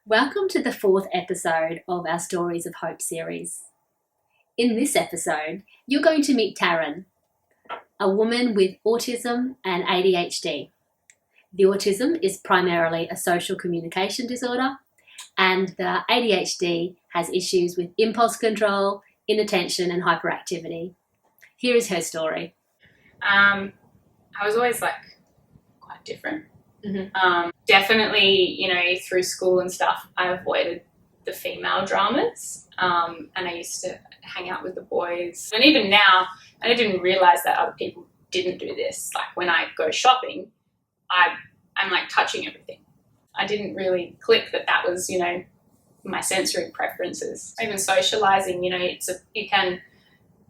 Welcome to the fourth episode of our Stories of Hope series. In this episode, you're going to meet Taran, a woman with autism and ADHD. The autism is primarily a social communication disorder, and the ADHD has issues with impulse control, inattention, and hyperactivity. Here is her story. I was always quite different. Definitely, through school and stuff, I avoided the female dramas, and I used to hang out with the boys. And even now, I didn't realize that other people didn't do this. Like when I go shopping, I'm like touching everything. I didn't really click that was, my sensory preferences. Even socializing, you can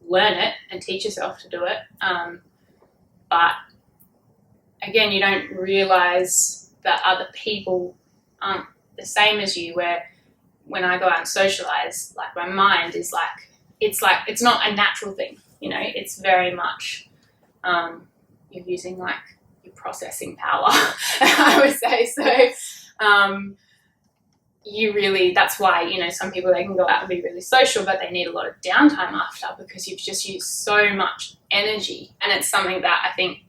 learn it and teach yourself to do it, but again, you don't realize that other people aren't the same as you, where when I go out and socialize, my mind is it's not a natural thing, it's very much, you're using your processing power, I would say. So, that's why, some people, they can go out and be really social, but they need a lot of downtime after because you've just used so much energy. And it's something that I think,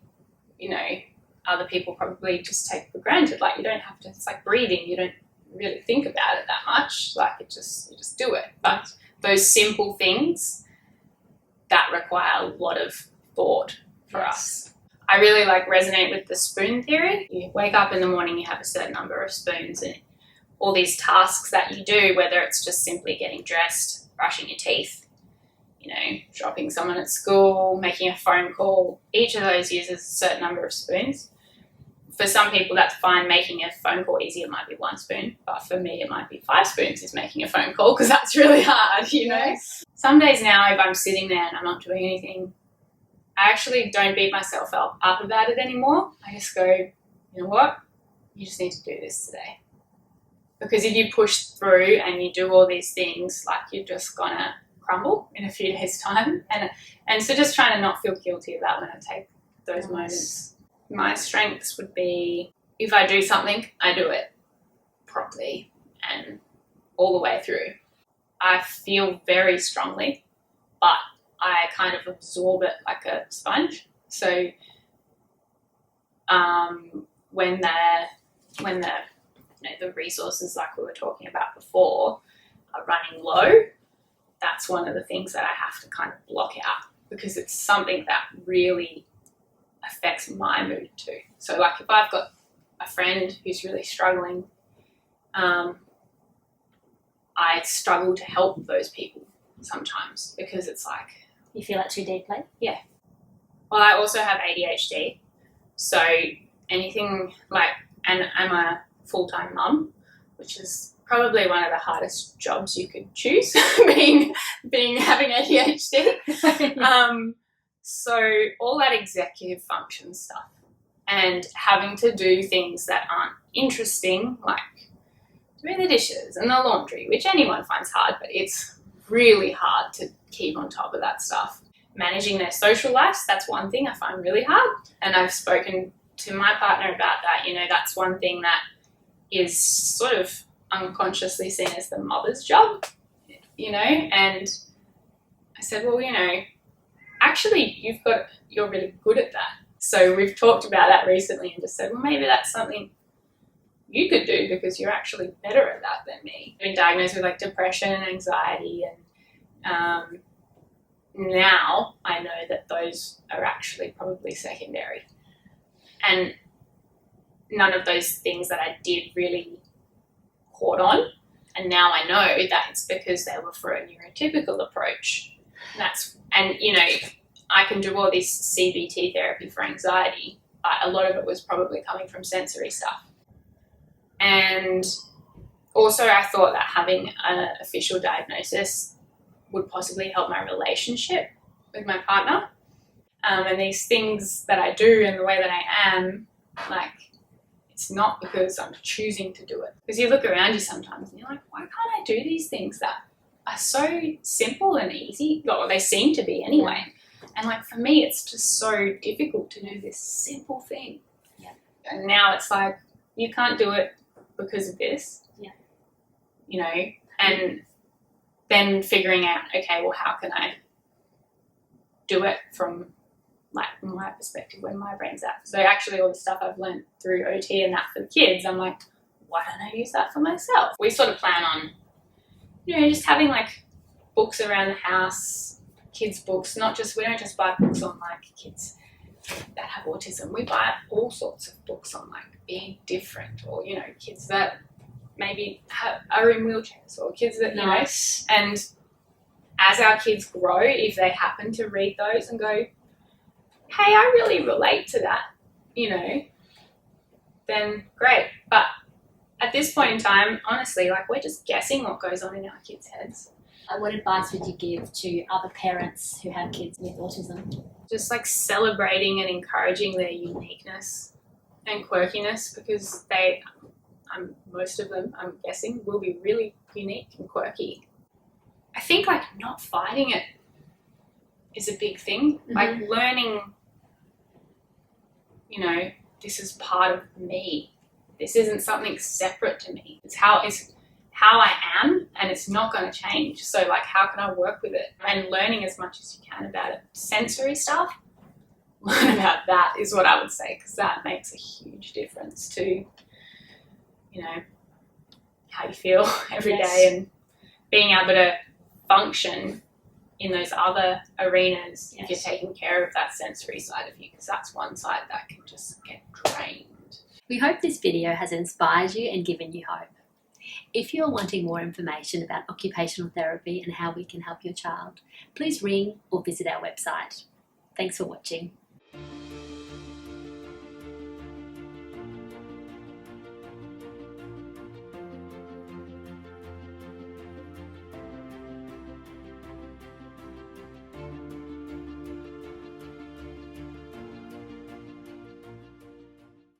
other people probably just take for granted. You don't have to, it's like breathing. You don't really think about it that much. You just do it. But those simple things that require a lot of thought for us. I really resonate with the spoon theory. You wake up in the morning, you have a certain number of spoons, and all these tasks that you do, whether it's just simply getting dressed, brushing your teeth, dropping someone at school, making a phone call, each of those uses a certain number of spoons. For some people, that's fine. Making a phone call easy, it might be 1 spoon. But for me, it might be 5 spoons is making a phone call because that's really hard, Yes. Some days now, if I'm sitting there and I'm not doing anything, I actually don't beat myself up about it anymore. I just go, you know what? You just need to do this today. Because if you push through and you do all these things, you're just going to crumble in a few days' time. And so just trying to not feel guilty about when I take those moments. My strengths would be, if I do something, I do it properly and all the way through. I feel very strongly, but I kind of absorb it like a sponge. So when the resources we were talking about before are running low, that's one of the things that I have to kind of block out because it's something that really affects my mood too. So if I've got a friend who's really struggling, I struggle to help those people sometimes because it's You feel it too deeply? Yeah. Well, I also have ADHD, so anything and I'm a full-time mum, which is probably one of the hardest jobs you could choose, having ADHD. So all that executive function stuff and having to do things that aren't interesting, like doing the dishes and the laundry, which anyone finds hard, but it's really hard to keep on top of that stuff. Managing their social lives, that's one thing I find really hard. And I've spoken to my partner about that. That's one thing that is sort of unconsciously seen as the mother's job, and I said, well, actually you're really good at that. So we've talked about that recently and just said, well, maybe that's something you could do because you're actually better at that than me. I've been diagnosed with depression and anxiety, and now I know that those are actually probably secondary. And none of those things that I did really caught on. And now I know that it's because they were for a neurotypical approach. I can do all this CBT therapy for anxiety, but a lot of it was probably coming from sensory stuff. And also I thought that having an official diagnosis would possibly help my relationship with my partner. And these things that I do and the way that I am, it's not because I'm choosing to do it. Because you look around you sometimes and you're like, why can't I do these things that are so simple and easy? Well, they seem to be anyway. And for me, it's just so difficult to do this simple thing. Yeah. And now it's you can't do it because of this. Yeah. you know, and then figuring out, okay, well, how can I do it from like my perspective when my brain's at. So actually all the stuff I've learned through OT and that for the kids, I'm like, why don't I use that for myself? We sort of plan on, you know, just having like books around the house, kids books, we don't just buy books on like kids that have autism. We buy all sorts of books on like being different, or, you know, kids that maybe are in wheelchairs, or kids that, you know, and as our kids grow, if they happen to read those and go, hey, I really relate to that, you know, then great. But at this point in time, honestly, like, we're just guessing what goes on in our kids' heads. What advice would you give to other parents who have kids with autism? Just like celebrating and encouraging their uniqueness and quirkiness, because most of them, I'm guessing, will be really unique and quirky. I think like not fighting it is a big thing. Mm-hmm. Like learning, you know, this is part of me. This isn't something separate to me. It's how I am, and it's not going to change. So like, how can I work with it? And learning as much as you can about it. Sensory stuff, learn about that is what I would say, because that makes a huge difference to, you know, how you feel every day, and being able to function in those other arenas if you're taking care of that sensory side of you, because that's one side that can just get drained. We hope this video has inspired you and given you hope. If you're wanting more information about occupational therapy and how we can help your child, please ring or visit our website. Thanks for watching.